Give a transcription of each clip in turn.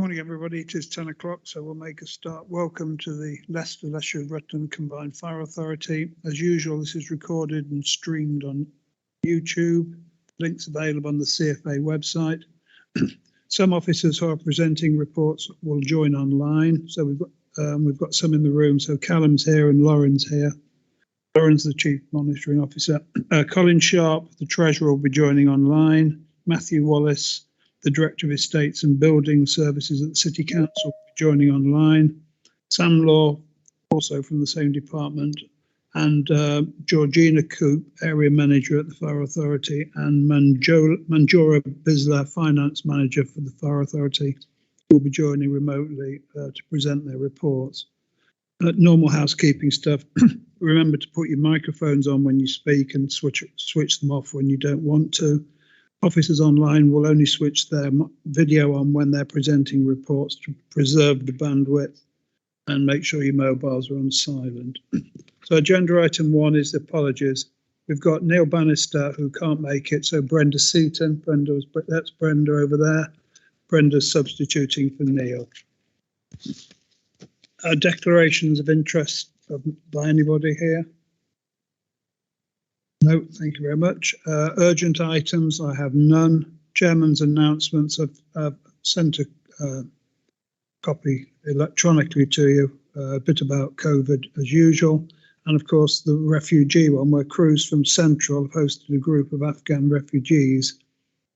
Morning, everybody. It is 10 o'clock, so we'll make a start. Welcome to the Leicestershire and Rutland Combined Fire Authority. As usual, this is recorded and streamed on YouTube. Links available on the CFA website. Some officers who are presenting reports will join online. So we've got some in the room. So Callum's here and Lauren's here. Lauren's the Chief Monitoring Officer. Colin Sharp, the Treasurer, will be joining online. Matthew Wallace, the Director of Estates and Building Services at the City Council, will be joining online. Sam Law, also from the same department, and Georgina Coop, Area Manager at the Fire Authority, and Manjora Bisla, Finance Manager for the Fire Authority, will be joining remotely to present their reports. Normal housekeeping stuff. Remember to put your microphones on when you speak and switch them off when you don't want to. Officers online will only switch their video on when they're presenting reports to preserve the bandwidth and make sure your mobiles are on silent. So agenda item 1 is apologies. We've got Neil Bannister who can't make it, so Brenda Seaton. That's Brenda over there. Brenda's substituting for Neil. Declarations of interest by anybody here? No, thank you very much. Urgent items, I have none. Chairman's announcements, I've sent a copy electronically to you, a bit about COVID as usual. And of course, the refugee one, where crews from Central have hosted a group of Afghan refugees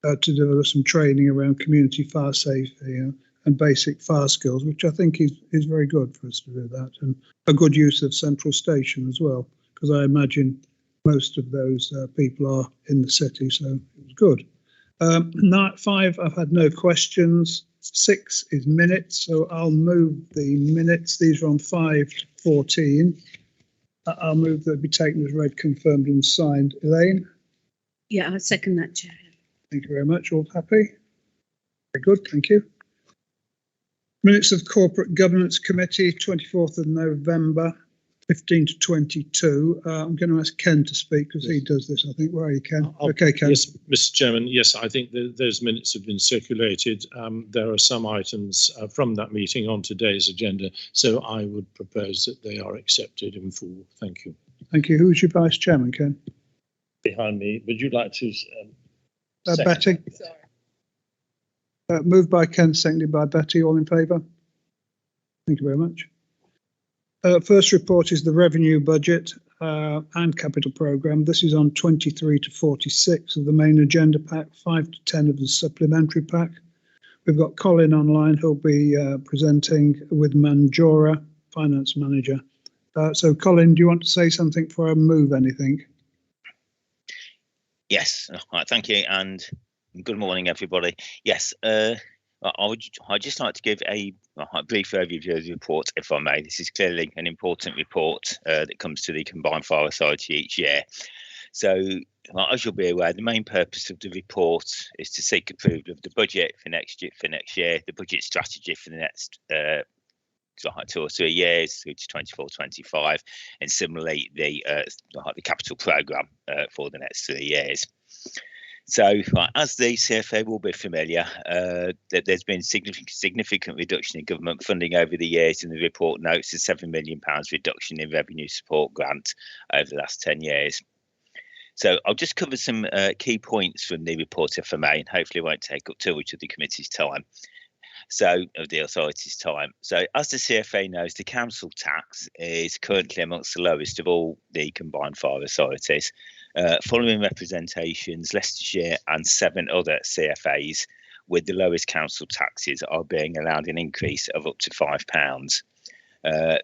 to deliver some training around community fire safety and basic fire skills, which I think is very good for us to do that. And a good use of Central Station as well, because I imagine most of those people are in the city, so it was good. 5, I've had no questions. 6 is minutes, so I'll move the minutes. These are on 5 to 14. I'll move that be taken as read, confirmed and signed. Elaine? Yeah, I second that, Chair. Thank you very much. All happy? Very good, thank you. Minutes of Corporate Governance Committee, 24th of November. 15 to 22. I'm going to ask Ken to speak because he does this, I think. Where are you, Ken? Okay, Ken. Yes, Mr. Chairman. Yes, I think those minutes have been circulated. There are some items from that meeting on today's agenda, so I would propose that they are accepted in full. Thank you. Thank you. Who's your Vice Chairman, Ken? Behind me. Would you like to? Betty? Sorry. Moved by Ken, seconded by Betty. All in favour? Thank you very much. First report is the revenue budget and capital programme. This is on 23 to 46 of the main agenda pack, 5 to 10 of the supplementary pack. We've got Colin online who'll be presenting with Manjora, Finance Manager. So Colin, do you want to say something before I move anything? Yes, right, thank you and good morning everybody. Yes, I'd just like to give a brief overview of the report, if I may. This is clearly an important report that comes to the Combined Fire Authority each year. So, as you'll be aware, the main purpose of the report is to seek approval of the budget for next year, the budget strategy for the next 2 or 3 years through to 24-25, and similarly the capital programme for the next 3 years. So, as the CFA will be familiar, that there's been significant reduction in government funding over the years, and the report notes a £7 million reduction in revenue support grant over the last 10 years. So, I'll just cover some key points from the report, if I may, and hopefully won't take up too much of the committee's time. So, of the authority's time. So, as the CFA knows, the council tax is currently amongst the lowest of all the combined fire authorities. Following representations, Leicestershire and 7 other CFAs with the lowest council taxes are being allowed an increase of up to £5.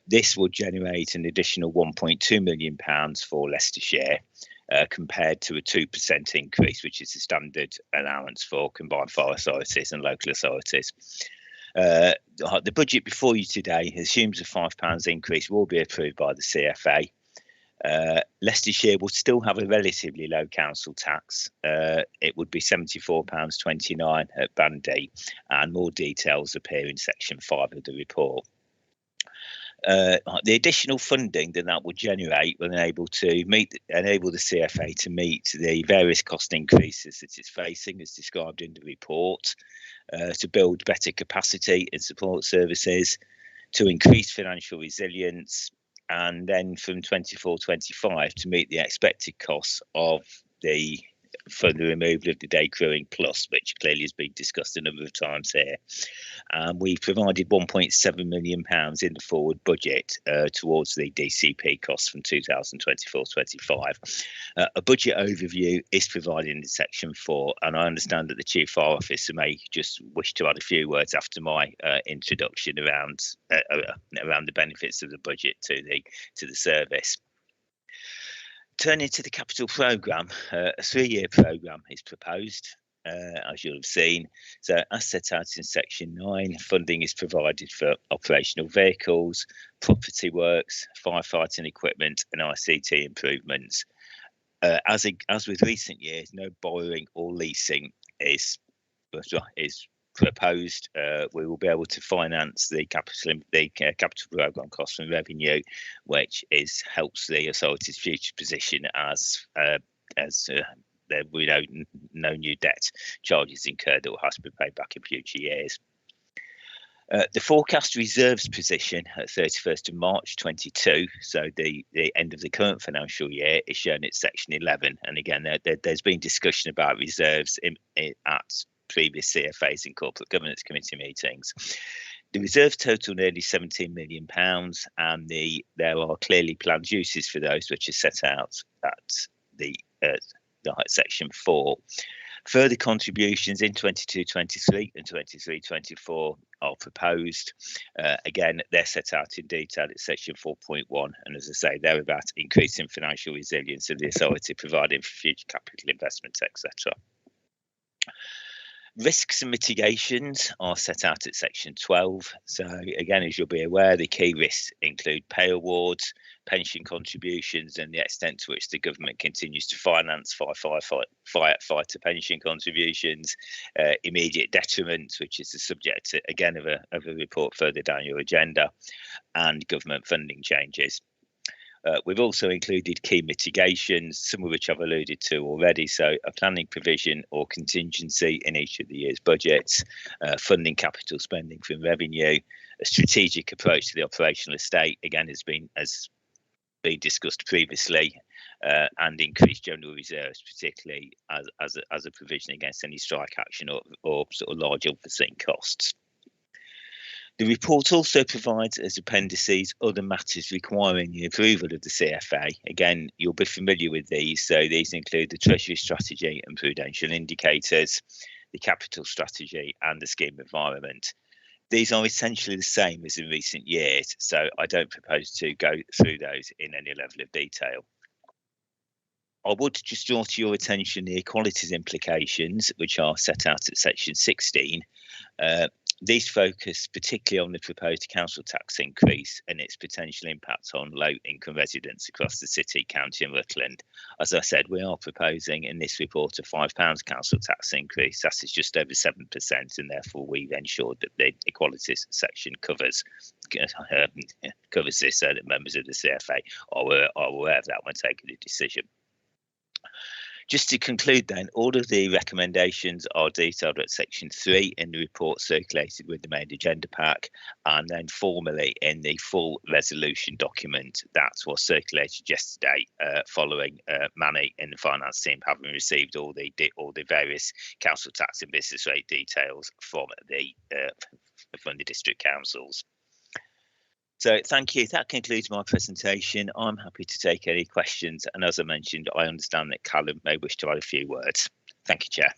This will generate an additional £1.2 million for Leicestershire, compared to a 2% increase, which is the standard allowance for combined fire authorities and local authorities. The budget before you today assumes a £5 increase will be approved by the CFA. Leicestershire will still have a relatively low council tax. It would be £74.29 at Band D, and more details appear in section 5 of the report. The additional funding that will generate will enable the CFA to meet the various cost increases that it's facing, as described in the report. to build better capacity in support services, to increase financial resilience, and then from 24-25 to meet the expected costs of the removal of the day crewing plus, which clearly has been discussed a number of times here. We've provided £1.7 million in the forward budget towards the DCP costs from 2024-25. A budget overview is provided in section 4, and I understand that the Chief Fire Officer may just wish to add a few words after my introduction around the benefits of the budget to the service. Turning to the capital programme, a 3-year programme is proposed, as you'll have seen. So as set out in section 9, funding is provided for operational vehicles, property works, firefighting equipment and ICT improvements. As with recent years, no borrowing or leasing is proposed. We will be able to finance the capital programme costs from revenue, which helps the authority's future position as we know no new debt charges incurred that will have to be paid back in future years. The forecast reserves position at 31st of March 22, so the end of the current financial year, is shown at section 11. And again, there's been discussion about reserves at previous CFAs and corporate governance committee meetings. The reserves total nearly £17 million, and there are clearly planned uses for those, which are set out at the section 4. Further contributions in 22-23 and 23-24 are proposed. Again, they're set out in detail at section 4.1, and as I say, they're about increasing financial resilience of the authority, providing for future capital investment, etc. Risks and mitigations are set out at section 12. So again, as you'll be aware, the key risks include pay awards, pension contributions, and the extent to which the government continues to finance firefighter pension contributions, immediate detriment, which is the subject again of a report further down your agenda, and government funding changes. We've also included key mitigations, some of which I've alluded to already. So a planning provision or contingency in each of the year's budgets, funding capital spending from revenue, a strategic approach to the operational estate, again, has been discussed previously, and increased general reserves, particularly as a provision against any strike action or sort of large unforeseen costs. The report also provides as appendices other matters requiring the approval of the CFA. Again, you'll be familiar with these. So these include the Treasury strategy and prudential indicators, the capital strategy and the scheme environment. These are essentially the same as in recent years, so I don't propose to go through those in any level of detail. I would just draw to your attention the equalities implications, which are set out at section 16. These focus particularly on the proposed council tax increase and its potential impact on low-income residents across the city, county and Rutland. As I said, we are proposing in this report a £5 council tax increase. That is just over 7%, and therefore we've ensured that the equalities section covers this so that members of the CFA are aware of that when taking a decision. Just to conclude then, all of the recommendations are detailed at section 3 in the report circulated with the main agenda pack, and then formally in the full resolution document that was circulated yesterday following Manny and the finance team having received all the various council tax and business rate details from the district councils. So thank you. That concludes my presentation. I'm happy to take any questions. And as I mentioned, I understand that Callum may wish to add a few words. Thank you, Chair.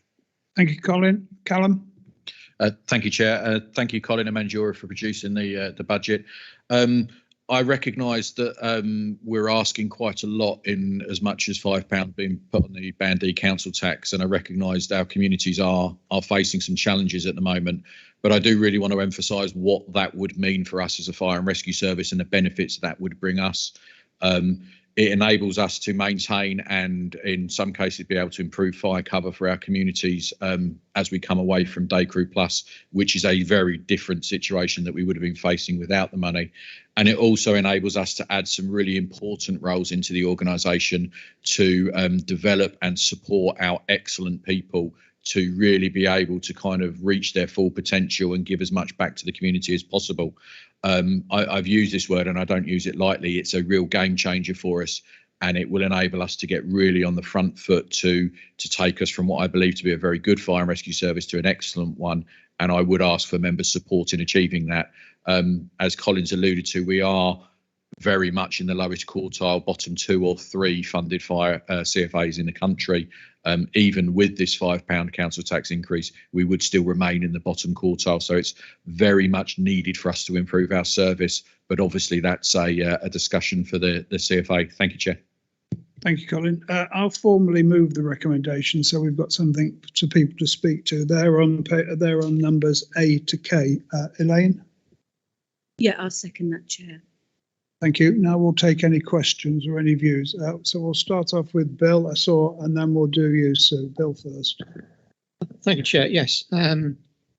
Thank you, Colin. Callum? Thank you, Chair. Thank you, Colin and Manjura, for producing the budget. I recognise that we're asking quite a lot in as much as £5 being put on the Band D council tax, and I recognise our communities are facing some challenges at the moment. But I do really want to emphasise what that would mean for us as a fire and rescue service and the benefits that would bring us. It enables us to maintain and in some cases be able to improve fire cover for our communities as we come away from Day Crew Plus, which is a very different situation that we would have been facing without the money. And it also enables us to add some really important roles into the organisation to develop and support our excellent people to really be able to kind of reach their full potential and give as much back to the community as possible. I've used this word and I don't use it lightly. It's a real game changer for us, and it will enable us to get really on the front foot to take us from what I believe to be a very good fire and rescue service to an excellent one. And I would ask for members' support in achieving that. As Colin's alluded to, we are very much in the lowest quartile, bottom 2 or 3 funded fire CFAs in the country. Even with this £5 council tax increase, we would still remain in the bottom quartile. So it's very much needed for us to improve our service. But obviously, that's a discussion for the CFA. Thank you, Chair. Thank you, Colin. I'll formally move the recommendation, so we've got something to people to speak to. They're on numbers A to K. Elaine? Yeah, I'll second that, Chair. Thank you. Now we'll take any questions or any views. So we'll start off with Bill, and then we'll do you. So Bill first. Thank you, Chair. Yes, I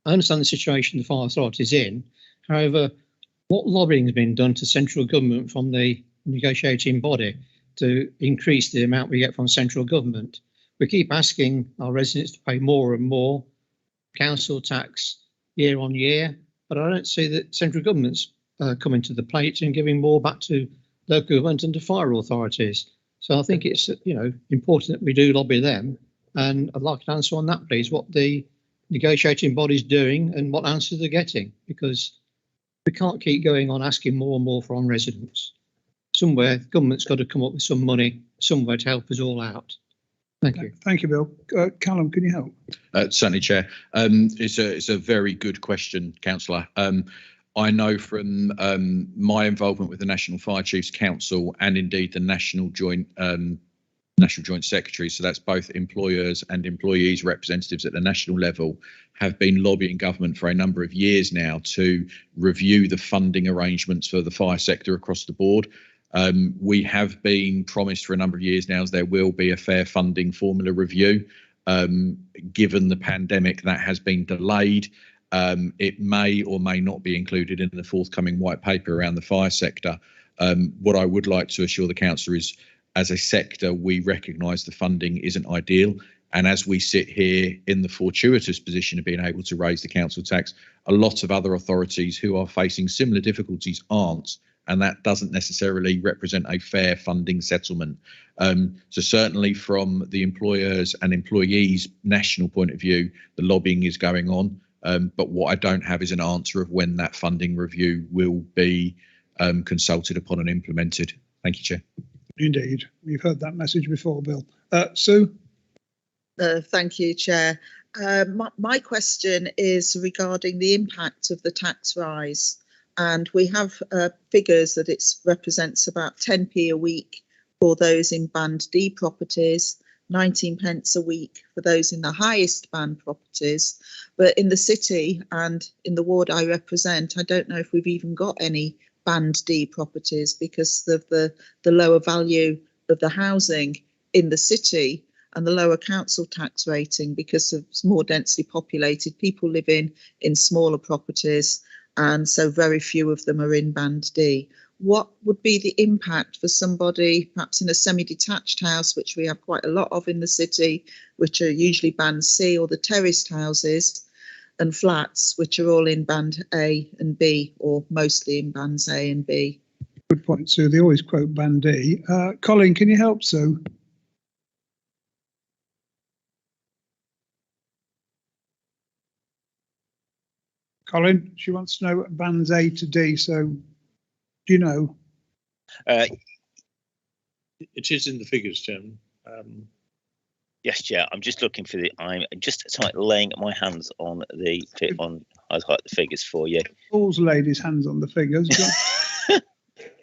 understand the situation the fire authority is in. However, what lobbying has been done to central government from the negotiating body to increase the amount we get from central government? We keep asking our residents to pay more and more council tax year on year, but I don't see that central government's coming to the plate and giving more back to local government and to fire authorities. So I think it's important that we do lobby them, and I'd like an answer on that, please, what the negotiating body's doing and what answers they're getting, because we can't keep going on asking more and more from residents. Somewhere, the government's got to come up with some money somewhere to help us all out. Thank you. Thank you, Bill. Callum, can you help? Certainly, Chair. It's a very good question, Councillor. I know from my involvement with the National Fire Chiefs Council and indeed the National Joint Secretary, so that's both employers and employees representatives at the national level, have been lobbying government for a number of years now to review the funding arrangements for the fire sector across the board. We have been promised for a number of years now as there will be a fair funding formula review. Given the pandemic, that has been delayed. It may or may not be included in the forthcoming white paper around the fire sector. What I would like to assure the councillor is, as a sector, we recognise the funding isn't ideal. And as we sit here in the fortuitous position of being able to raise the council tax, a lot of other authorities who are facing similar difficulties aren't. And that doesn't necessarily represent a fair funding settlement. So certainly from the employers and employees' national point of view, the lobbying is going on. But what I don't have is an answer of when that funding review will be consulted upon and implemented. Thank you, Chair. Indeed. You've heard that message before, Bill. Sue? Thank you, Chair. My question is regarding the impact of the tax rise. And we have figures that it represents about 10p a week for those in Band D properties, 19 pence a week for those in the highest band properties. But in the city and in the ward I represent, I don't know if we've even got any Band D properties because of the lower value of the housing in the city and the lower council tax rating because of more densely populated people living in smaller properties, and so very few of them are in Band D. What would be the impact for somebody perhaps in a semi-detached house, which we have quite a lot of in the city, which are usually Band C, or the terraced houses and flats, which are all in Band A and B, or mostly in Bands A and B? Good point, Sue. They always quote Band D. Colin, can you help, Sue? Colin, she wants to know Bands A to D, so do you know? It is in the figures, Chairman. Yes, Chair. I'm just looking for I'm just laying my hands on I'd like the figures for you. Paul's laid his hands on the figures.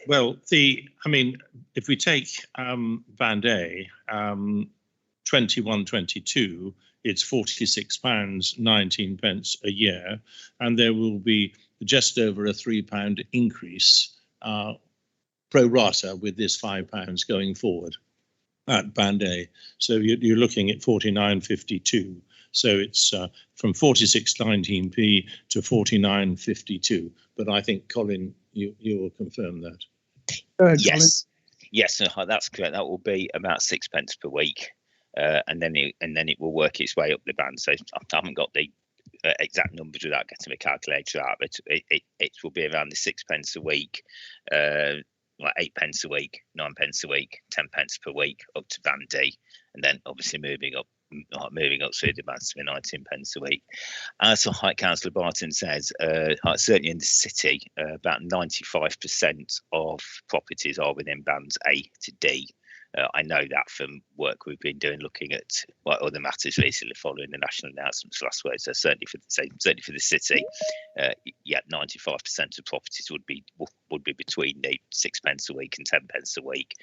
Well, if we take Band A, 21-22, it's £46.19 a year, and there will be just over a £3 increase pro rata with this £5 going forward at Band A. So you're looking at 49.52. So it's from 46.19p to 49.52. But I think, Colin, you will confirm that. Yes, yes, that's correct. That will be about £6 per week. and then it will work its way up the band. So I haven't got the exact numbers without getting my calculator out, but it will be around the 6 pence a week, like 8 pence a week, 9 pence a week, 10 pence per week up to band D, and then obviously moving up through the bands to 19 pence a week. As High Councillor Barton says, certainly in the city, about 95% of properties are within bands A to D. I know that from work we've been doing, looking at other matters recently following the national announcements last week. So certainly for the city, 95% of properties would be between the 6 pence a week and 10 pence a week,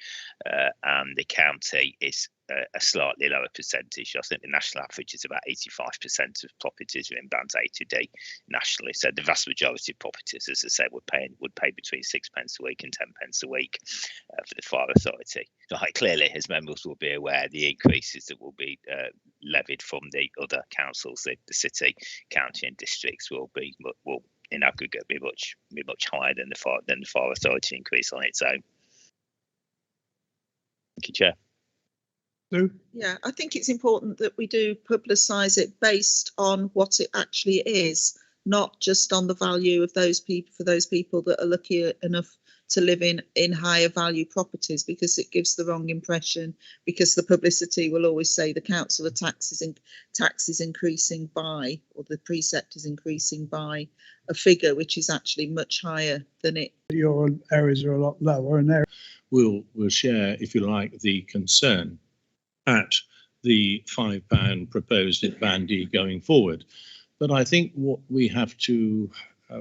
and the county is a slightly lower percentage. I think the national average is about 85% of properties are in bands A to D nationally. So the vast majority of properties, as I said, would pay between 6 pence a week and 10 pence a week for the fire authority. So clearly, as members will be aware, the increases that will be levied from the other councils, the city, county, and districts will in aggregate be much higher than the fire authority increase on its own. Thank you, Chair. Yeah, I think it's important that we do publicise it based on what it actually is, not just on the value of those people, for those people that are lucky enough to live in higher value properties, because it gives the wrong impression, because the publicity will always say the council tax is increasing by, or the precept is increasing by a figure which is actually much higher than it. Your areas are a lot lower, and there We'll share, if you like, the concern at the £5 proposed at Band D going forward. But I think what we have to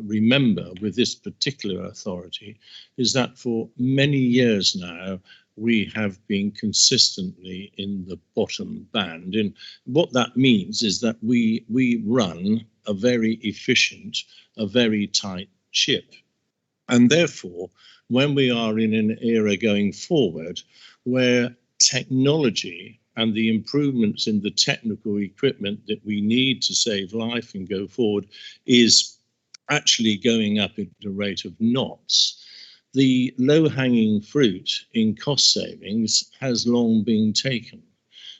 remember with this particular authority is that for many years now, we have been consistently in the bottom band. And what that means is that we run a very efficient, a very tight ship. And therefore, when we are in an era going forward where technology and the improvements in the technical equipment that we need to save life and go forward is actually going up at a rate of knots, the low-hanging fruit in cost savings has long been taken.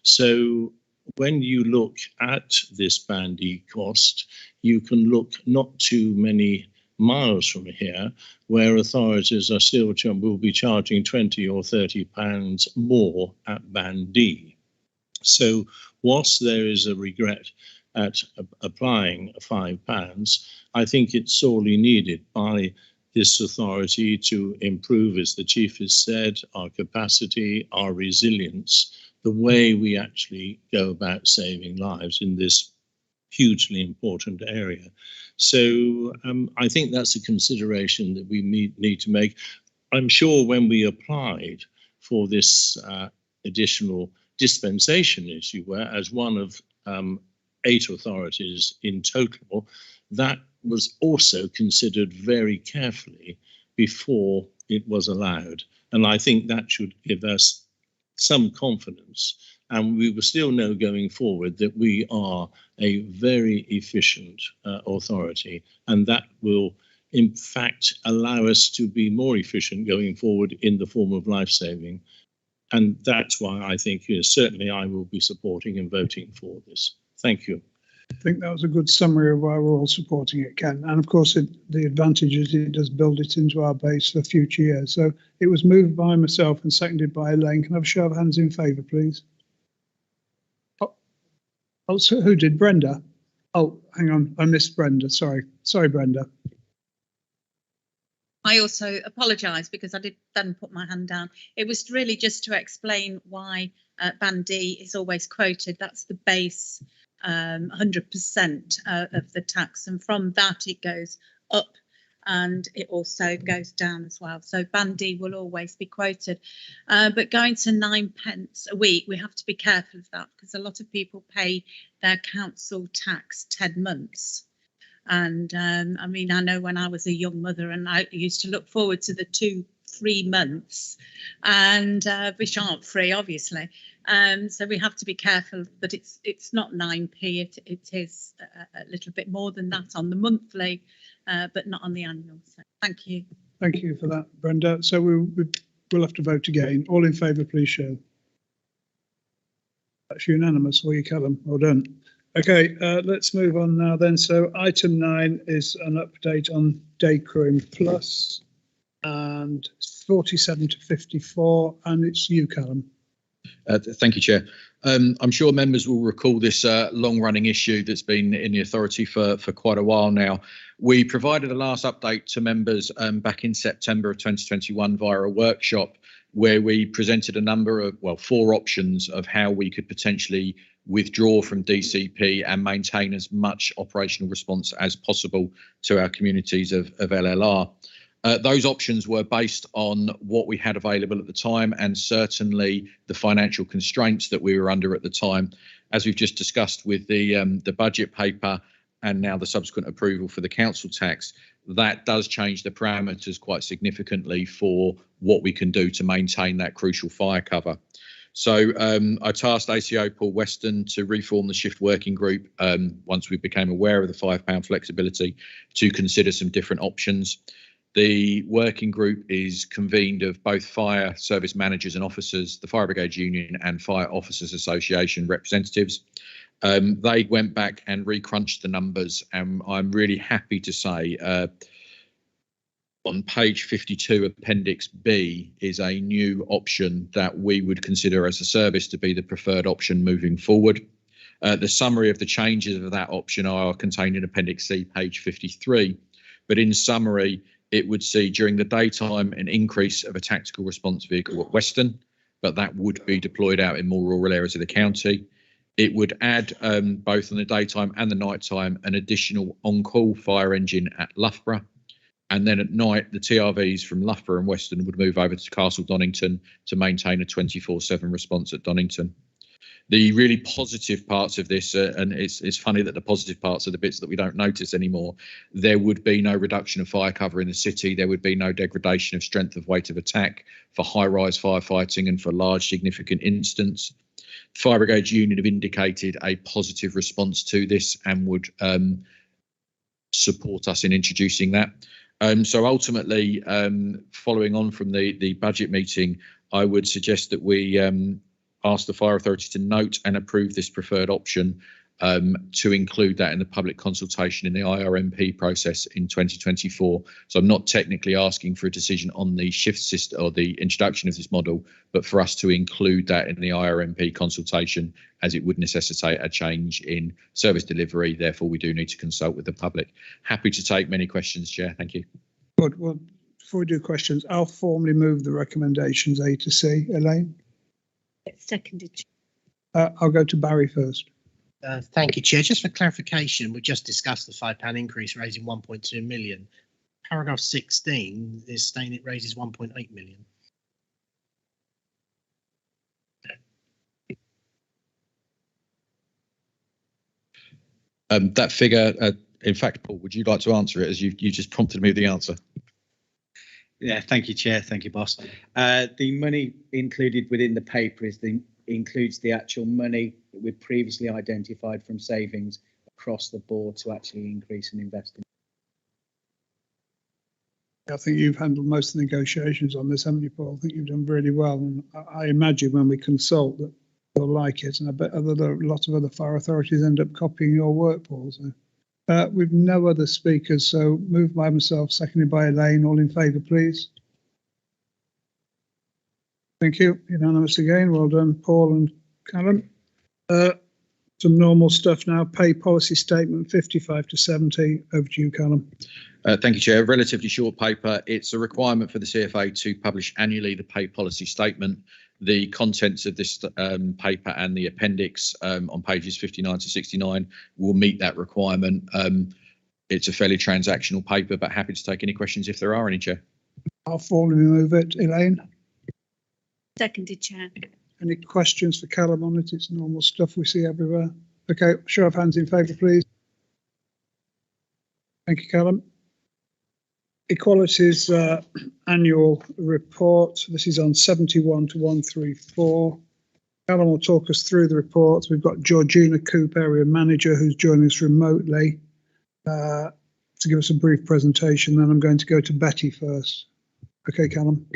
So when you look at this Band D cost, you can look not too many miles from here where authorities are still will be charging £20 or £30 more at Band D. So whilst there is a regret at applying £5, I think it's sorely needed by this authority to improve, as the Chief has said, our capacity, our resilience, the way we actually go about saving lives in this hugely important area. So I think that's a consideration that we need to make. I'm sure when we applied for this additional dispensation, as you were, as one of 8 authorities in total, that was also considered very carefully before it was allowed. And I think that should give us some confidence. And we will still know going forward that we are a very efficient authority, and that will in fact allow us to be more efficient going forward in the form of life saving. And that's why I think certainly I will be supporting and voting for this. Thank you. I think that was a good summary of why we're all supporting it, Ken. And of course, the advantage is it does build it into our base for future years. So it was moved by myself and seconded by Elaine. Can I have a show of hands in favour, please? Oh, so who did? Brenda? Oh, hang on. I missed Brenda. Sorry, Brenda. I also apologise because I did then put my hand down. It was really just to explain why Band D is always quoted. That's the base 100% of the tax, and from that it goes up and it also goes down as well. So Band D will always be quoted. But going to 9 pence a week, we have to be careful of that because a lot of people pay their council tax 10 months. And I mean, I know when I was a young mother and I used to look forward to the 2-3 months, and which aren't free, obviously. So we have to be careful that it's not 9p. It is a little bit more than that on the monthly, but not on the annual. So thank you. Thank you for that, Brenda. So we'll have to vote again. All in favour, please show. That's unanimous for you, Callum. Well done. Okay, let's move on now then. So item 9 is an update on day crewing plus, and it's 47 to 54, and it's you, Callum. Thank you, Chair. I'm sure members will recall this long-running issue that's been in the authority for quite a while now. We provided a last update to members back in September of 2021 via a workshop where we presented a number of, 4 options of how we could potentially withdraw from DCP and maintain as much operational response as possible to our communities of LLR. Those options were based on what we had available at the time and certainly the financial constraints that we were under at the time. As we've just discussed with the budget paper and now the subsequent approval for the council tax, that does change the parameters quite significantly for what we can do to maintain that crucial fire cover. So I tasked ACO Paul Weston to reform the shift working group once we became aware of the £5 flexibility to consider some different options. The working group is convened of both fire service managers and officers, the Fire Brigade Union and Fire Officers Association representatives. They went back and recrunched the numbers, and I'm really happy to say on page 52, Appendix B is a new option that we would consider as a service to be the preferred option moving forward. The summary of the changes of that option are contained in Appendix C, page 53. But in summary, it would see during the daytime an increase of a tactical response vehicle at Weston, but that would be deployed out in more rural areas of the county. It would add both on the daytime and the nighttime an additional on-call fire engine at Loughborough. And then at night, the TRVs from Loughborough and Weston would move over to Castle Donington to maintain a 24/7 response at Donington. The really positive parts of this, and it's funny that the positive parts are the bits that we don't notice anymore. There would be no reduction of fire cover in the city. There would be no degradation of strength of weight of attack for high-rise firefighting and for large significant incidents. Fire Brigade Union have indicated a positive response to this and would support us in introducing that. So ultimately, following on from the budget meeting, I would suggest that we ask the Fire Authority to note and approve this preferred option to include that in the public consultation in the IRMP process in 2024. So I'm not technically asking for a decision on the shift system or the introduction of this model, but for us to include that in the IRMP consultation, as it would necessitate a change in service delivery. Therefore, we do need to consult with the public. Happy to take many questions, Chair. Thank you. Good. Well, before we do questions, I'll formally move the recommendations A to C. Elaine? Seconded. I'll go to Barry first. Thank you, Chair. Just for clarification, we just discussed the £5 increase raising 1.2 million. Paragraph 16 is saying it raises 1.8 million. That figure, in fact, Paul, would you like to answer it as you just prompted me with the answer? Yeah, thank you, Chair. Thank you, boss. The money included within the paper includes the actual money that we previously identified from savings across the board to actually increase and invest in. I think you've handled most of the negotiations on this, haven't you, Paul? I think you've done really well. And I imagine when we consult that you'll like it. And I bet a lot of other fire authorities end up copying your work, Paul. So. With no other speakers, so moved by myself, seconded by Elaine. All in favour, please. Thank you. Unanimous again. Well done, Paul and Callum. Some normal stuff now. Pay policy statement 55 to 70. Over to you, Callum. Thank you, Chair. Relatively short paper. It's a requirement for the CFA to publish annually the pay policy statement. The contents of this paper and the appendix on pages 59 to 69 will meet that requirement. It's a fairly transactional paper, but happy to take any questions if there are any, Chair. I'll formally move it. Elaine? Seconded, Chair. Any questions for Callum on it? It's normal stuff we see everywhere. Okay, show of hands in favour, please. Thank you, Callum. Equalities annual report. This is on 71 to 134. Callum will talk us through the report. We've got Georgina Coop, area manager, who's joining us remotely to give us a brief presentation. Then I'm going to go to Betty first. Okay, Callum.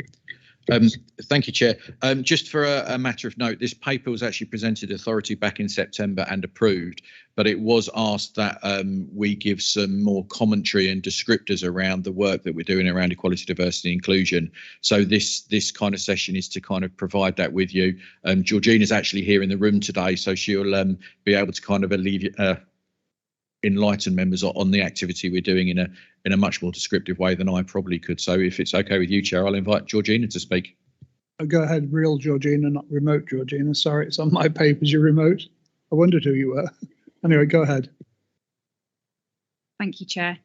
Thank you, Chair. Just for a matter of note, this paper was actually presented to authority back in September and approved, but it was asked that we give some more commentary and descriptors around the work that we're doing around equality, diversity, and inclusion. So this kind of session is to kind of provide that with you. Georgina's actually here in the room today, so she'll be able to kind of enlighten members on the activity we're doing in a much more descriptive way than I probably could. So if it's okay with you, Chair, I'll invite Georgina to speak. Go ahead, real Georgina, not remote Georgina. Sorry, it's on my papers, you're remote. I wondered who you were. Anyway, go ahead. Thank you, Chair.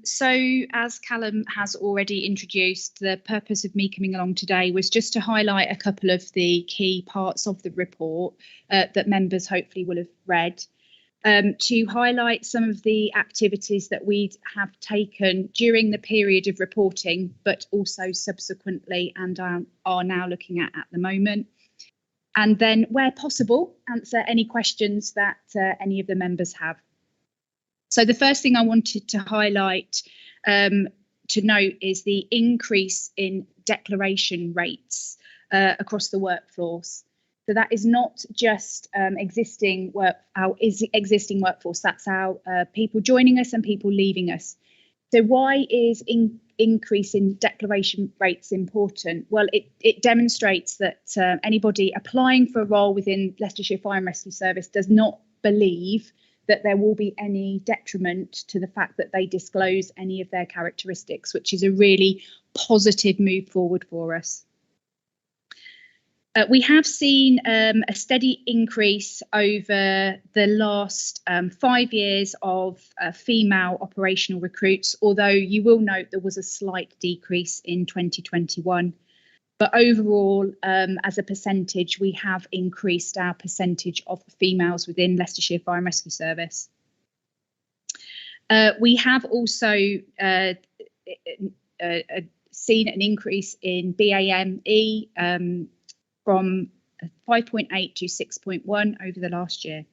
So as Callum has already introduced, the purpose of me coming along today was just to highlight a couple of the key parts of the report that members hopefully will have read. To highlight some of the activities that we have taken during the period of reporting, but also subsequently and are now looking at the moment. And then, where possible, answer any questions that any of the members have. So the first thing I wanted to highlight to note is the increase in declaration rates across the workforce. So that is not just existing workforce, that's our people joining us and people leaving us. So why is increase in declaration rates important? Well, it demonstrates that anybody applying for a role within Leicestershire Fire and Rescue Service does not believe that there will be any detriment to the fact that they disclose any of their characteristics, which is a really positive move forward for us. We have seen a steady increase over the last 5 years of female operational recruits, although you will note there was a slight decrease in 2021. But overall, as a percentage, we have increased our percentage of females within Leicestershire Fire and Rescue Service. We have also seen an increase in BAME from 5.8 to 6.1 over the last year.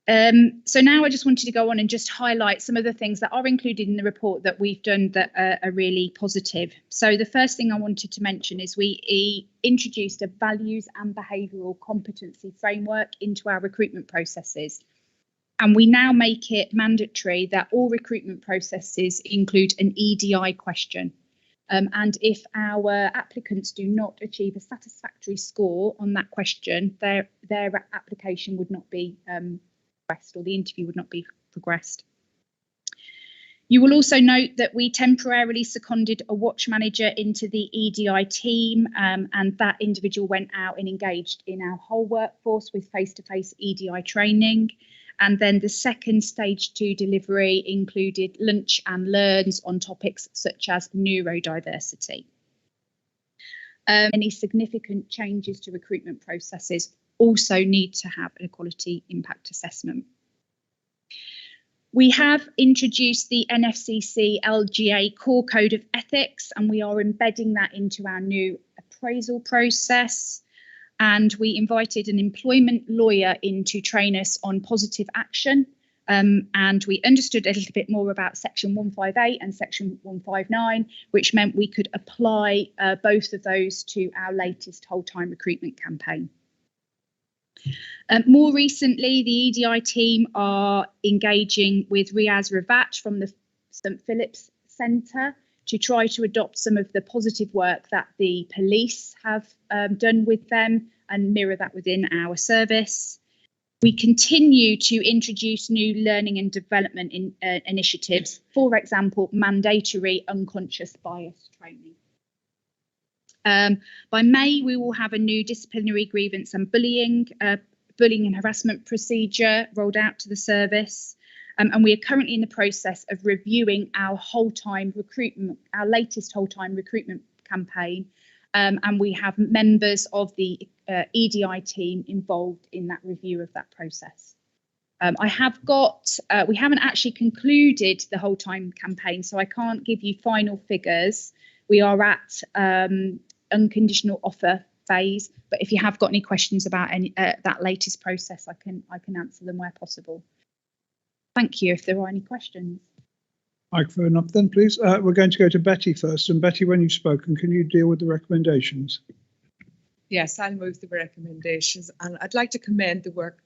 So now I just wanted to go on and just highlight some of the things that are included in the report that we've done that are really positive. So the first thing I wanted to mention is we introduced a values and behavioural competency framework into our recruitment processes. And we now make it mandatory that all recruitment processes include an EDI question. And if our applicants do not achieve a satisfactory score on that question, their application would not be progressed, or the interview would not be progressed. You will also note that we temporarily seconded a watch manager into the EDI team, and that individual went out and engaged in our whole workforce with face-to-face EDI training. And then the second stage 2 delivery included lunch and learns on topics such as neurodiversity. Any significant changes to recruitment processes also need to have an equality impact assessment. We have introduced the NFCC LGA Core Code of Ethics, and we are embedding that into our new appraisal process. And we invited an employment lawyer in to train us on positive action. And we understood a little bit more about Section 158 and Section 159, which meant we could apply both of those to our latest whole-time recruitment campaign. More recently, the EDI team are engaging with Riaz Ravat from the St Philip's Centre to try to adopt some of the positive work that the police have done with them and mirror that within our service. We continue to introduce new learning and development initiatives, for example, mandatory unconscious bias training. By May, we will have a new disciplinary grievance and bullying and harassment procedure rolled out to the service. And we are currently in the process of reviewing our latest whole-time recruitment campaign. And we have members of the EDI team involved in that review of that process. We haven't actually concluded the whole-time campaign, so I can't give you final figures. We are at unconditional offer phase, but if you have got any questions about that latest process, I can answer them where possible. Thank you if there are any questions. Microphone up then, please. We're going to go to Betty first. And Betty, when you've spoken, can you deal with the recommendations? Yes, I'll move the recommendations, and I'd like to commend the work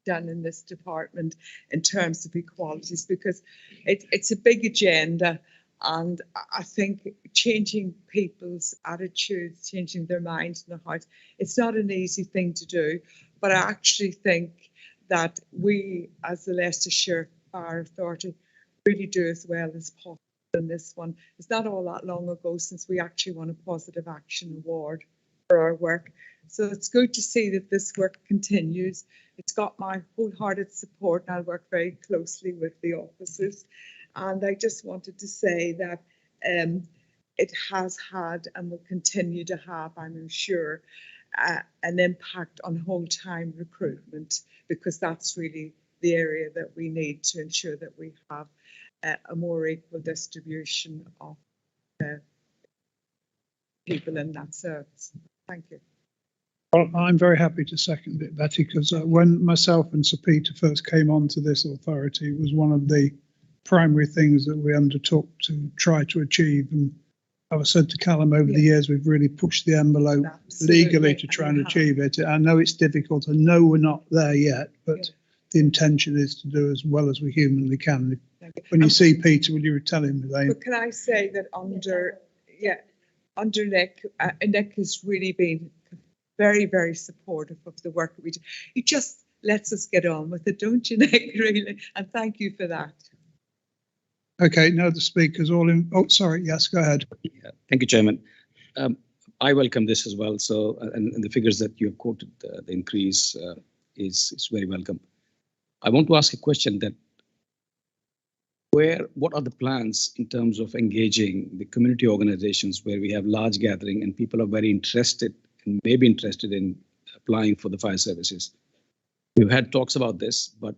done in this department in terms of equalities, because it's a big agenda, and I think changing people's attitudes, changing their minds and their hearts, it's not an easy thing to do, but I actually think that we as the Leicestershire Fire Authority really do as well as possible in this one. It's not all that long ago since we actually won a positive action award for our work. So it's good to see that this work continues. It's got my wholehearted support, and I'll work very closely with the officers. And I just wanted to say that it has had and will continue to have, I'm sure, an impact on whole-time recruitment, because that's really the area that we need to ensure that we have a more equal distribution of people in that service. Thank you. Well, I'm very happy to second it, Betty, because when myself and Sir Peter first came onto this authority, it was one of the primary things that we undertook to try to achieve. And I've said to Callum over the years, we've really pushed the envelope legally to try and achieve it. I know it's difficult. I know we're not there yet, but the intention is to do as well as we humanly can. When you see Peter, will you tell him? But can I say that under Nick, Nick has really been very, very supportive of the work that we do. He just lets us get on with it, don't you, Nick, really? And thank you for that. Okay, now the speakers all in. Oh, sorry. Yes, go ahead. Yeah, thank you, Chairman. I welcome this as well. So, and the figures that you have quoted, the increase is very welcome. I want to ask a question that what are the plans in terms of engaging the community organizations where we have large gathering and people are very interested and may be interested in applying for the fire services? We've had talks about this, but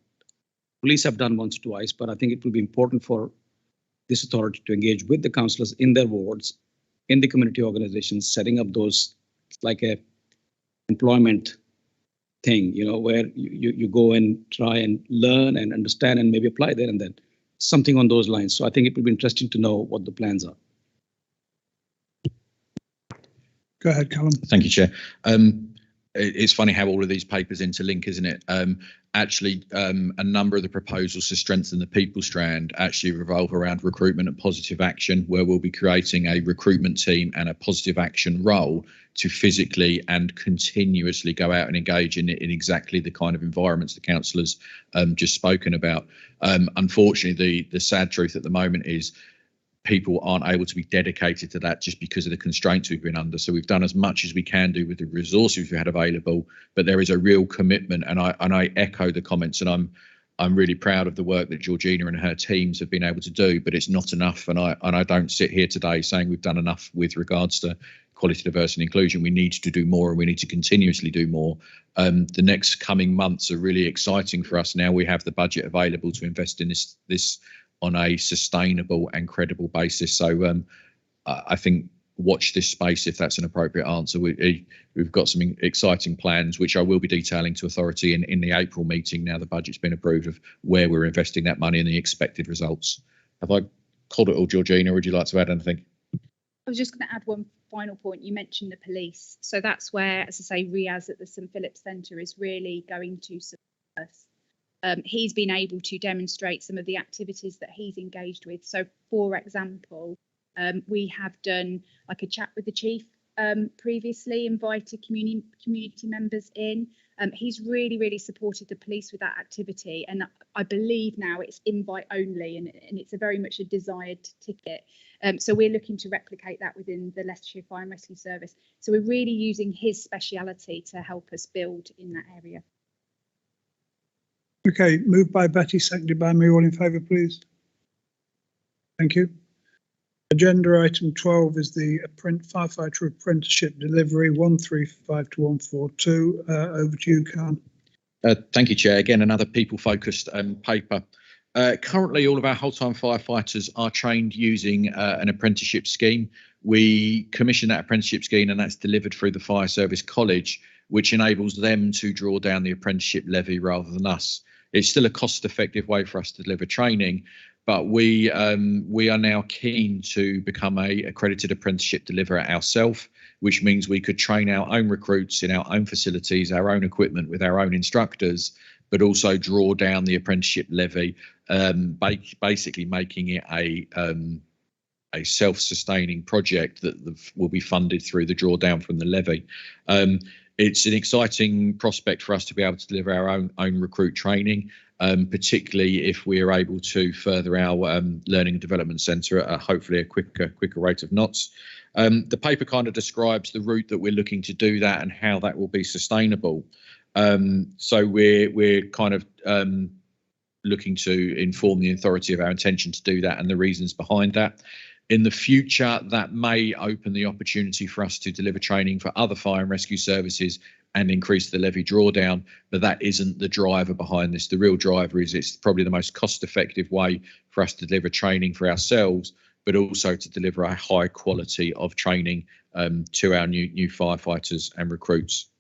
police have done once or twice, but I think it will be important for this authority to engage with the councillors in their wards, in the community organizations, setting up those like a employment thing, you know, where you go and try and learn and understand and maybe apply there and then. Something on those lines. So I think it will be interesting to know what the plans are. Go ahead, Callum. Thank you, Chair. It's funny how all of these papers interlink, isn't it? Actually, a number of the proposals to strengthen the people strand actually revolve around recruitment and positive action, where we'll be creating a recruitment team and a positive action role to physically and continuously go out and engage in exactly the kind of environments the councillors just spoken about. Unfortunately, the sad truth at the moment is people aren't able to be dedicated to that just because of the constraints we've been under. So we've done as much as we can do with the resources we had available, but there is a real commitment, and I echo the comments, and I'm really proud of the work that Georgina and her teams have been able to do, but it's not enough. And I don't sit here today saying we've done enough with regards to quality, diversity and inclusion. We need to do more, and we need to continuously do more. The next coming months are really exciting for us. Now we have the budget available to invest in this on a sustainable and credible basis. So I think watch this space if that's an appropriate answer. We've got some exciting plans, which I will be detailing to authority in the April meeting now the budget's been approved, of where we're investing that money and the expected results. Have I called it all, Georgina, or would you like to add anything? I was just going to add one final point. You mentioned the police. So that's where, as I say, Riaz at the St Philip's Centre is really going to support us. He's been able to demonstrate some of the activities that he's engaged with. So, for example, we have done like a chat with the chief previously, invited community members in. He's really supported the police with that activity, and I believe now it's invite only, and it's a very much a desired ticket. So we're looking to replicate that within the Leicestershire Fire and Rescue Service. So we're really using his speciality to help us build in that area. Okay, moved by Betty, seconded by me. All in favour, please. Thank you. Agenda item 12 is the firefighter apprenticeship delivery 135 to 142. Over to you, Khan. Thank you, Chair. Again, another people-focused paper. Currently, all of our whole-time firefighters are trained using an apprenticeship scheme. We commission that apprenticeship scheme, and that's delivered through the Fire Service College, which enables them to draw down the apprenticeship levy rather than us. It's still a cost-effective way for us to deliver training, but we are now keen to become a accredited apprenticeship deliverer ourselves, which means we could train our own recruits in our own facilities, our own equipment with our own instructors, but also draw down the apprenticeship levy, basically making it a self-sustaining project that will be funded through the drawdown from the levy. It's an exciting prospect for us to be able to deliver our own recruit training, particularly if we are able to further our learning and development centre at hopefully a quicker rate of knots. The paper kind of describes the route that we're looking to do that and how that will be sustainable. So we're kind of looking to inform the authority of our intention to do that and the reasons behind that. In the future, that may open the opportunity for us to deliver training for other fire and rescue services and increase the levy drawdown, but that isn't the driver behind this. The real driver is it's probably the most cost-effective way for us to deliver training for ourselves, but also to deliver a high quality of training to our new firefighters and recruits.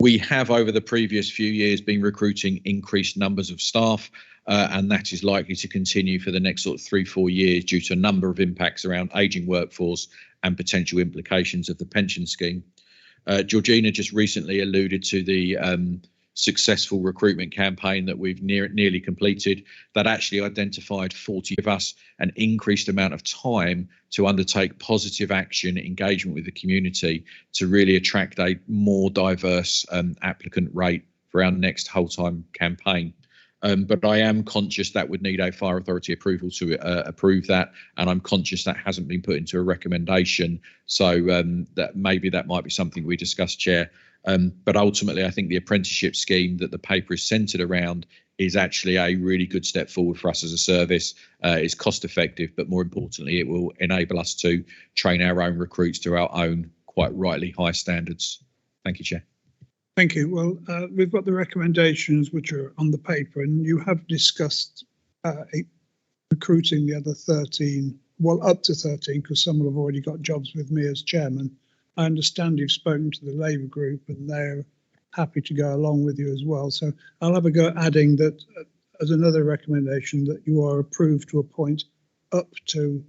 We have over the previous few years been recruiting increased numbers of staff, and that is likely to continue for the next sort of 3-4 years due to a number of impacts around ageing workforce and potential implications of the pension scheme. Georgina just recently alluded to the successful recruitment campaign that we've nearly completed that actually identified 40 of us an increased amount of time to undertake positive action engagement with the community to really attract a more diverse applicant rate for our next whole-time campaign. But I am conscious that would need a fire authority approval to approve that, and I'm conscious that hasn't been put into a recommendation, so that maybe that might be something we discuss, Chair. But ultimately, I think the apprenticeship scheme that the paper is centred around is actually a really good step forward for us as a service. It's cost effective, but more importantly, it will enable us to train our own recruits to our own, quite rightly, high standards. Thank you, Chair. Thank you. Well, we've got the recommendations which are on the paper, and you have discussed recruiting the other 13, well, up to 13, because some will have already got jobs with me as chairman. I understand you've spoken to the Labour group and they're happy to go along with you as well. So I'll have a go adding that as another recommendation that you are approved to appoint up to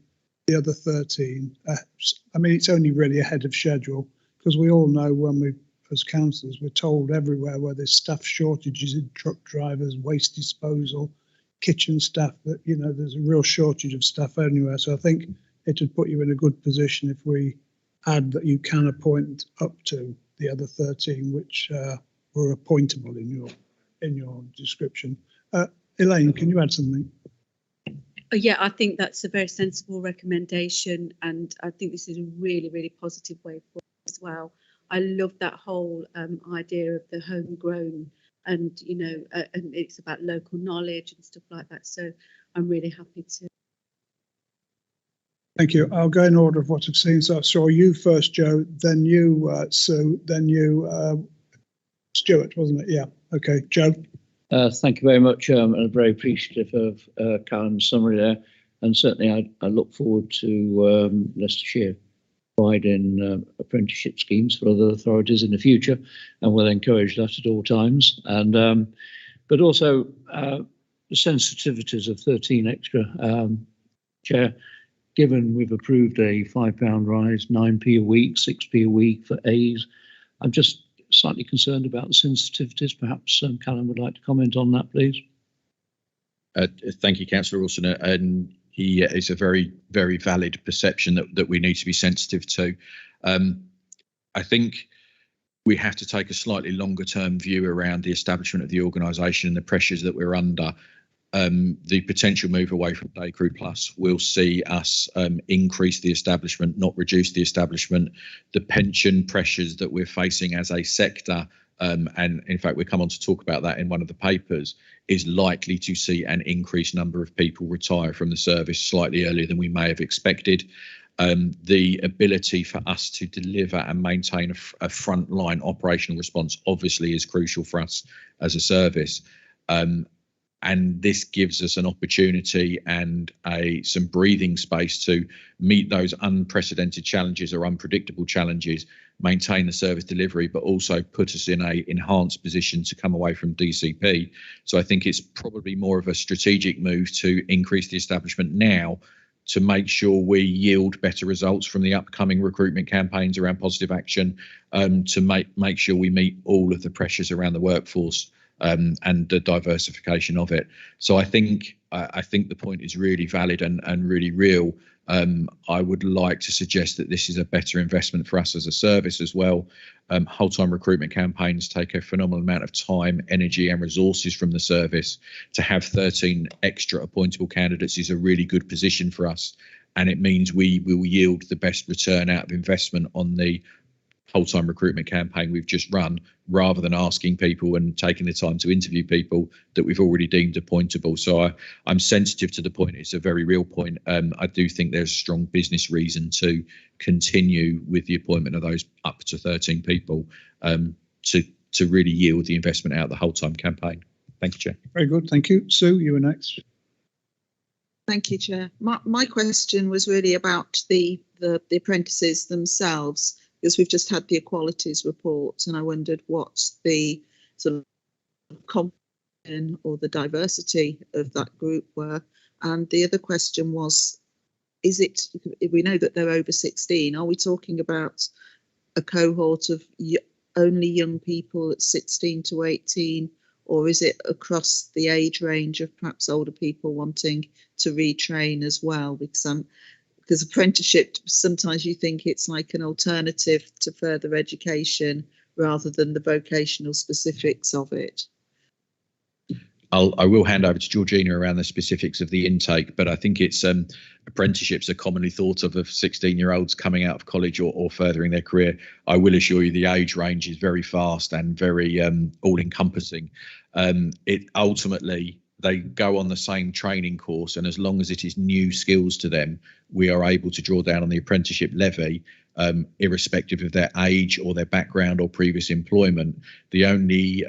the other 13. I mean, it's only really ahead of schedule because we all know when we, as councillors, we're told everywhere where there's staff shortages in truck drivers, waste disposal, kitchen staff, that, you know, there's a real shortage of staff anywhere. So I think it would put you in a good position if we add that you can appoint up to the other 13 which were appointable in your description. Elaine, can you add something? Yeah, I think that's a very sensible recommendation, and I think this is a really, really positive way forward as well. I love that whole idea of the homegrown, and you know, and it's about local knowledge and stuff like that. So I'm really happy to. Thank you. I'll go in order of what I've seen. So I saw you first, Joe, then you, Sue, then you, Stuart, wasn't it? Yeah. Okay, Joe. Thank you very much. I'm very appreciative of Karen's summary there, and certainly I look forward to Leicestershire providing apprenticeship schemes for other authorities in the future, and we'll encourage that at all times. And but also the sensitivities of 13 extra, Chair. Given we've approved a £5 rise, 9p a week, 6p a week for A's, I'm just slightly concerned about the sensitivities. Perhaps Callum would like to comment on that, please. Thank you, Councillor Wilson. And it's a very, very valid perception that we need to be sensitive to. I think we have to take a slightly longer term view around the establishment of the organisation and the pressures that we're under. The potential move away from Day Crew Plus will see us increase the establishment, not reduce the establishment. The pension pressures that we're facing as a sector, and in fact we come on to talk about that in one of the papers, is likely to see an increased number of people retire from the service slightly earlier than we may have expected. The ability for us to deliver and maintain a frontline operational response obviously is crucial for us as a service. And this gives us an opportunity and some breathing space to meet those unprecedented challenges or unpredictable challenges, maintain the service delivery, but also put us in a enhanced position to come away from DCP. So I think it's probably more of a strategic move to increase the establishment now to make sure we yield better results from the upcoming recruitment campaigns around positive action, to make sure we meet all of the pressures around the workforce, and the diversification of it. So I think the point is really valid and really real. I would like to suggest that this is a better investment for us as a service as well. Whole-time recruitment campaigns take a phenomenal amount of time, energy and resources from the service. To have 13 extra appointable candidates is a really good position for us, and it means we will yield the best return out of investment on the whole-time recruitment campaign we've just run, rather than asking people and taking the time to interview people that we've already deemed appointable. So I'm sensitive to the point. It's a very real point. I do think there's a strong business reason to continue with the appointment of those up to 13 people, to really yield the investment out of the whole-time campaign. Thank you, Chair. Very good, thank you. Sue, you were next. Thank you, Chair. My question was really about the apprentices themselves, because we've just had the equalities report, and I wondered what the sort of composition or the diversity of that group were. And the other question was, we know that they're over 16, are we talking about a cohort of only young people at 16 to 18, or is it across the age range of perhaps older people wanting to retrain as well? Because apprenticeship, sometimes you think it's like an alternative to further education rather than the vocational specifics of it. I will hand over to Georgina around the specifics of the intake, but I think it's apprenticeships are commonly thought of 16-year-olds coming out of college or furthering their career. I will assure you the age range is very vast and very all-encompassing. It ultimately, they go on the same training course, and as long as it is new skills to them, we are able to draw down on the apprenticeship levy, irrespective of their age or their background or previous employment. The only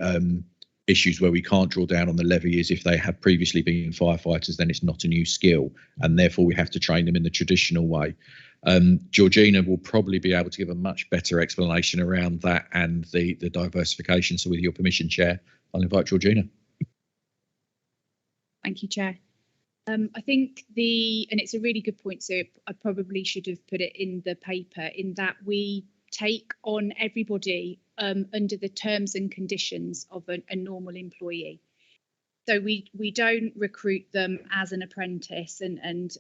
issues where we can't draw down on the levy is if they have previously been firefighters, then it's not a new skill, and therefore we have to train them in the traditional way. Georgina will probably be able to give a much better explanation around that and the diversification. So with your permission, Chair, I'll invite Georgina. Thank you, Chair. I think and it's a really good point, so I probably should have put it in the paper, in that we take on everybody under the terms and conditions of a normal employee. So we don't recruit them as an apprentice and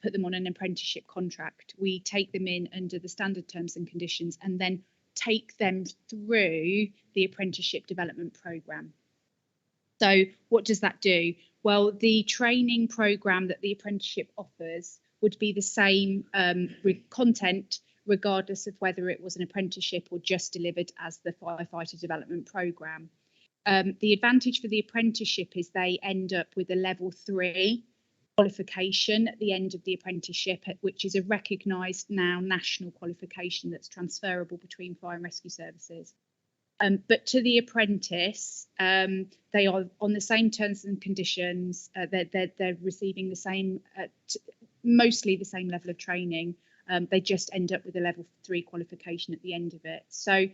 put them on an apprenticeship contract. We take them in under the standard terms and conditions and then take them through the apprenticeship development programme. So what does that do? Well, the training programme that the apprenticeship offers would be the same content, regardless of whether it was an apprenticeship or just delivered as the firefighter development programme. The advantage for the apprenticeship is they end up with a level 3 qualification at the end of the apprenticeship, which is a recognised now national qualification that's transferable between fire and rescue services. But to the apprentice, they are on the same terms and conditions. They're receiving the same, mostly the same level of training. They just end up with a level 3 qualification at the end of it. So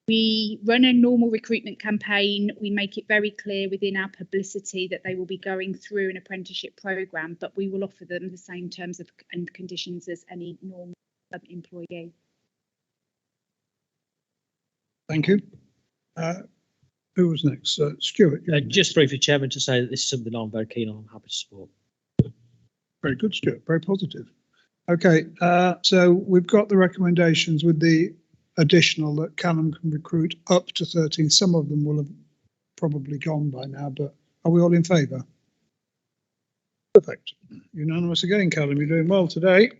we run a normal recruitment campaign. We make it very clear within our publicity that they will be going through an apprenticeship programme, but we will offer them the same terms and conditions as any normal employee. Thank you. Who was next? Stuart. Just briefly, Chairman, to say that this is something I'm very keen on. I'm happy to support. Very good, Stuart. Very positive. Okay, so we've got the recommendations with the additional that Callum can recruit up to 13. Some of them will have probably gone by now, but are we all in favour? Perfect. Unanimous again, Callum. You're doing well today.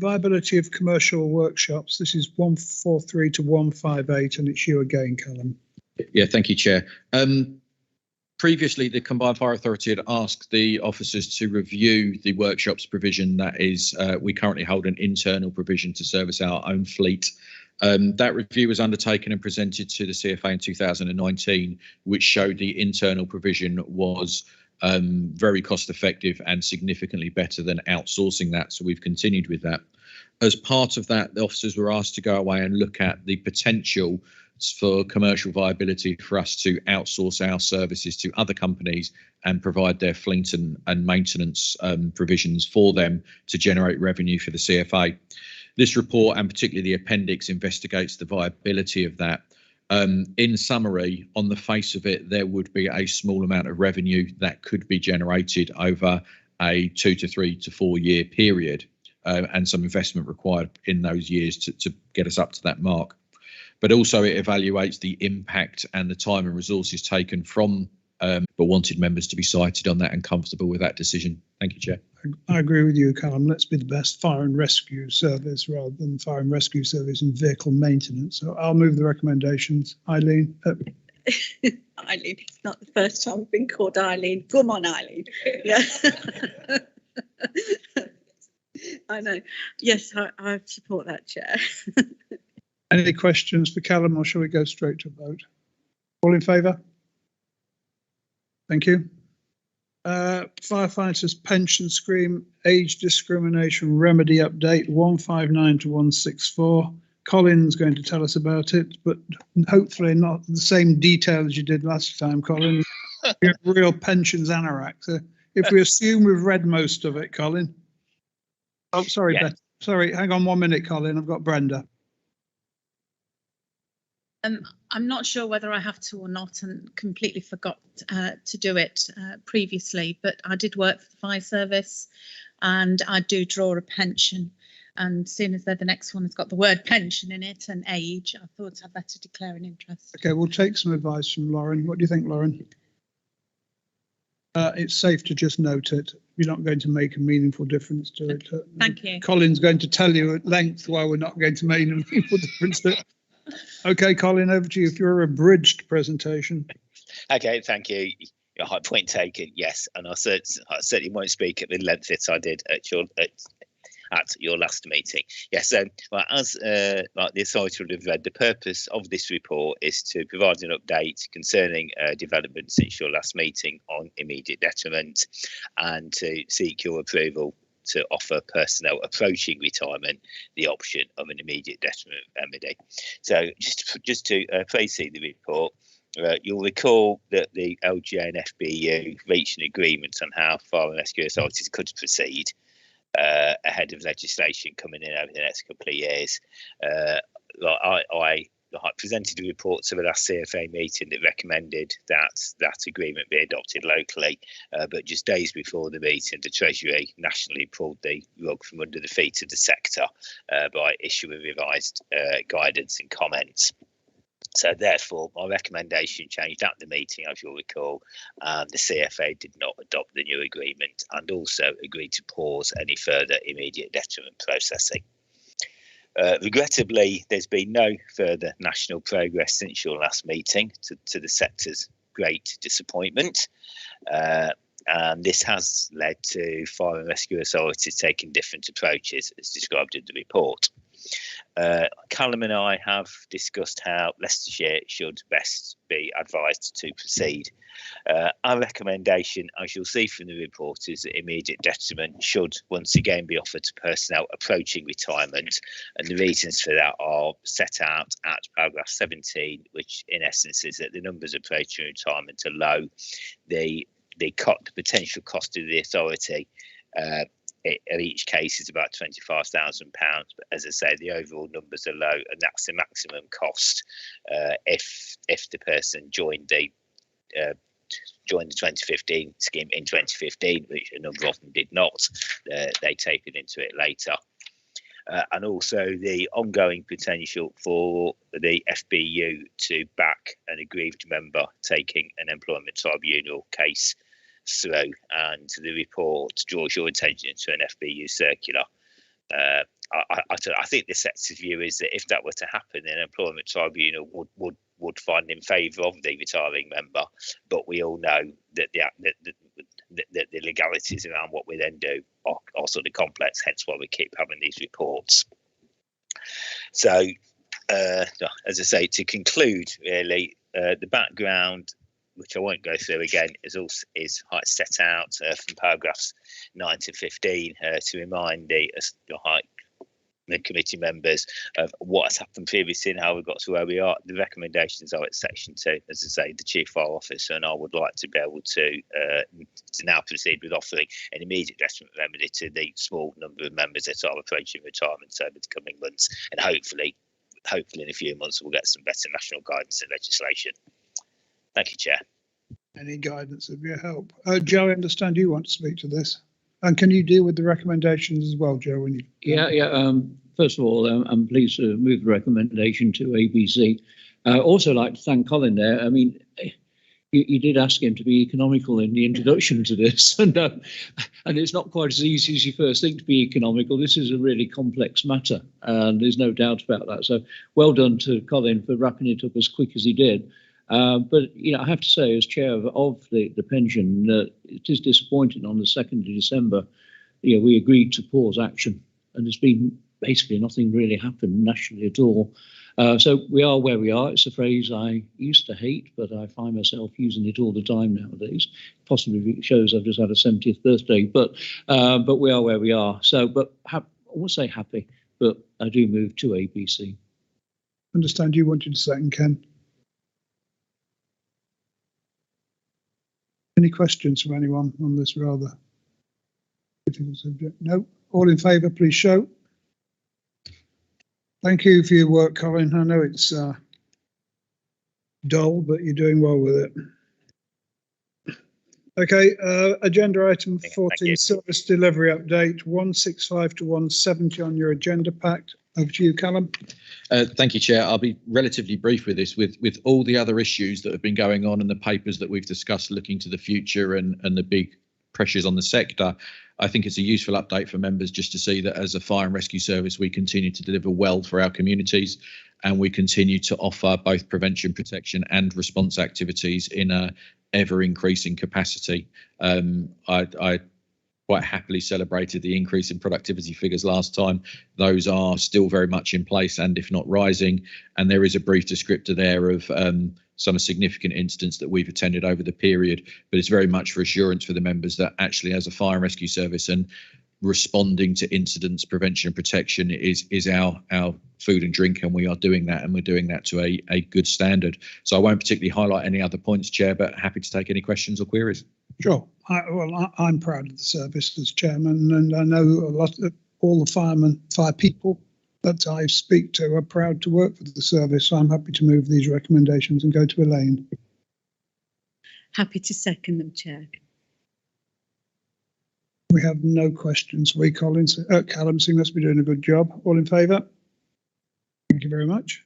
Viability of commercial workshops. This is 143 to 158, and it's you again, Callum. Yeah, thank you, Chair. Previously, the Combined Fire Authority had asked the officers to review the workshops provision. That is, we currently hold an internal provision to service our own fleet. That review was undertaken and presented to the CFA in 2019, which showed the internal provision was very cost effective and significantly better than outsourcing that. So we've continued with that. as part of that, the officers were asked to go away and look at the potential for commercial viability for us to outsource our services to other companies and provide their fleet and maintenance provisions for them to generate revenue for the CFA. This report, and particularly the appendix, investigates the viability of that. In summary, on the face of it, there would be a small amount of revenue that could be generated over a 2 to 3 to 4 year period, and some investment required in those years to get us up to that mark. But also it evaluates the impact and the time and resources taken from but wanted members to be cited on that and comfortable with that decision. Thank you, Chair. I agree with you, Callum. Let's be the best fire and rescue service rather than fire and rescue service and vehicle maintenance. So I'll move the recommendations. Eileen. Eileen, it's not the first time I've been called Eileen. Come on, Eileen. Yeah. I know. Yes, I support that, Chair. Any questions for Callum, or shall we go straight to vote? All in favour? Thank you. Firefighters pension scheme age discrimination remedy update 159 to 164. Colin's going to tell us about it, but hopefully not the same detail as you did last time, Colin. You're a real pensions anorak. So if we assume we've read most of it, Colin. Oh, sorry, Yeah. Beth. Sorry, hang on 1 minute, Colin. I've got Brenda. I'm not sure whether I have to or not, and completely forgot to do it previously, but I did work for the fire service and I do draw a pension. And seeing as though the next one has got the word pension in it and age, I thought I'd better declare an interest. Okay, we'll take some advice from Lauren. What do you think, Lauren? It's safe to just note it. You're not going to make a meaningful difference to it. Thank you. Colin's going to tell you at length why we're not going to make a meaningful difference to it. Okay, Colin, over to you for your abridged presentation. Okay, thank you. Your high point taken. Yes, and I certainly won't speak at the length that I did at your last meeting. Yes, well, as like the authority would have read, the purpose of this report is to provide an update concerning developments since your last meeting on immediate detriment, and to seek your approval to offer personnel approaching retirement the option of an immediate detriment remedy. So just to precede the report, you'll recall that the LGA and FBU reached an agreement on how fire and rescue authorities could proceed ahead of legislation coming in over the next couple of years. I presented a report to the last CFA meeting that recommended that agreement be adopted locally, but just days before the meeting, the Treasury nationally pulled the rug from under the feet of the sector by issuing revised guidance and comments. So therefore, my recommendation changed at the meeting, as you'll recall. The CFA did not adopt the new agreement and also agreed to pause any further immediate detriment processing. Regrettably, there's been no further national progress since your last meeting, to the sector's great disappointment. And this has led to fire and rescue authorities taking different approaches, as described in the report. Callum and I have discussed how Leicestershire should best be advised to proceed. Our recommendation, as you'll see from the report, is that immediate detriment should once again be offered to personnel approaching retirement, and the reasons for that are set out at paragraph 17, which in essence is that the numbers approaching retirement are low. The potential cost of the authority in each case is about £25,000, but as I say, the overall numbers are low, and that's the maximum cost if the person joined the 2015 scheme in 2015, which a number of them did not. They tapered into it later. And also the ongoing potential for the FBU to back an aggrieved member taking an employment tribunal case through, and the report draws your attention to an FBU circular. I think the sector's view is that if that were to happen, an employment tribunal would find in favour of the retiring member, but we all know that the legalities around what we then do are sort of complex, hence why we keep having these reports. So, as I say, to conclude, really, the background, which I won't go through again, is set out from paragraphs 9 to 15 to remind the the committee members of what has happened previously and how we got to where we are. The recommendations are at section 2, as I say, the Chief Fire Officer and I would like to be able to now proceed with offering an immediate investment remedy to the small number of members that are approaching retirement over the coming months, and hopefully in a few months we'll get some better national guidance and legislation. Thank you, Chair. Any guidance would be a help. Joe, I understand you want to speak to this. And can you deal with the recommendations as well, Joe? When you First of all, I'm pleased to move the recommendation to ABC. Also like to thank Colin there. I mean, you did ask him to be economical in the introduction to this, and it's not quite as easy as you first think to be economical. This is a really complex matter, and there's no doubt about that. So well done to Colin for wrapping it up as quick as he did. But I have to say, as chair of the pension, it is disappointing. On the 2nd of December, we agreed to pause action, and there's been basically nothing really happened nationally at all. So we are where we are. It's a phrase I used to hate, but I find myself using it all the time nowadays. Possibly it shows I've just had a 70th birthday, but we are where we are. So, but I won't say happy, but I do move to ABC. Understand you wanted to second, Ken. Any questions from anyone on this rather difficult subject? No. All in favour, please show. Thank you for your work, Colin. I know it's dull, but you're doing well with it. Okay, agenda item 14, service delivery update, 165 to 170 on your agenda pack. Over to you, Callum. Thank you, Chair. I'll be relatively brief with this. With all the other issues that have been going on and the papers that we've discussed looking to the future and the big pressures on the sector, I think it's a useful update for members just to see that as a fire and rescue service, we continue to deliver well for our communities, and we continue to offer both prevention, protection and response activities in a ever increasing capacity. I quite happily celebrated the increase in productivity figures last time. Those are still very much in place, and if not rising. And there is a brief descriptor there of some significant incidents that we've attended over the period, but it's very much for assurance for the members that actually as a fire and rescue service and responding to incidents, prevention and protection is our food and drink, and we are doing that, and we're doing that to a good standard. So I won't particularly highlight any other points, Chair, but happy to take any questions or queries. Sure. I'm proud of the service as chairman, and I know all the fire people that I speak to are proud to work for the service. So I'm happy to move these recommendations and go to Elaine. Happy to second them, Chair. We have no questions. Callum, so you must be doing a good job. All in favour? Thank you very much.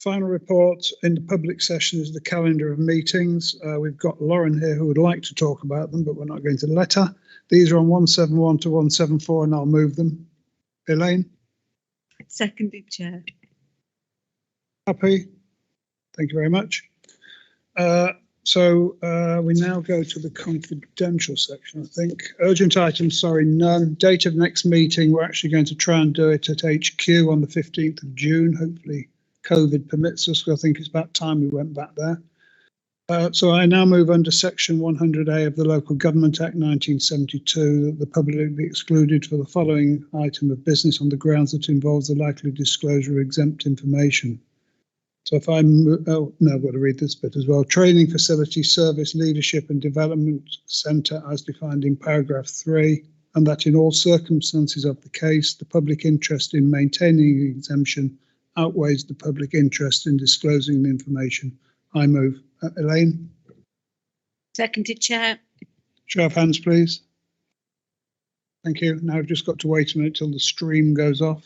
Final report in the public session is the calendar of meetings. We've got Lauren here who would like to talk about them, but we're not going to let her. These are on 171 to 174 and I'll move them. Elaine? Seconded, Chair. Happy? Thank you very much. So we now go to the confidential section, I think. Urgent items, sorry, none. Date of next meeting, we're actually going to try and do it at HQ on the 15th of June. Hopefully COVID permits us. I think it's about time we went back there. So I now move under section 100A of the Local Government Act 1972 that the public be excluded for the following item of business on the grounds that involves the likely disclosure of exempt information. So if I'm, oh no, I've got to read this bit as well. Training facility, service, leadership and development centre as defined in paragraph 3, and that in all circumstances of the case, the public interest in maintaining the exemption outweighs the public interest in disclosing the information. I move. Elaine? Seconded, Chair. Show of hands, please. Thank you. Now I've just got to wait a minute till the stream goes off.